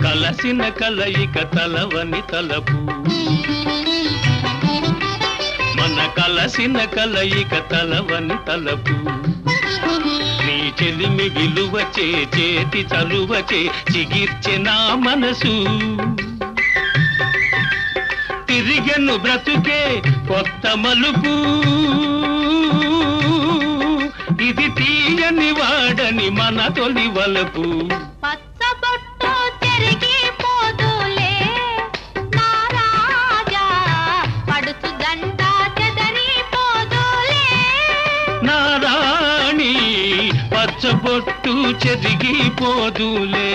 కలసిన కలయిక తలవని తలపు మన కలసిన కలయిక తలవని తలపు నీ చెలిమి విలువచే చేతి చలువచే చిగిర్చె నా మనసు తిరిగెను బ్రతుకే కొత్త మలుపు ఇది తీయని వాడని మన తొలి వలపు పచ్చబొట్టు చెరిగిపోదులే నా రాజా పడుచు గంట చెదరిపోదులే నా రాణి పచ్చబొట్టు చెరిగిపోదులే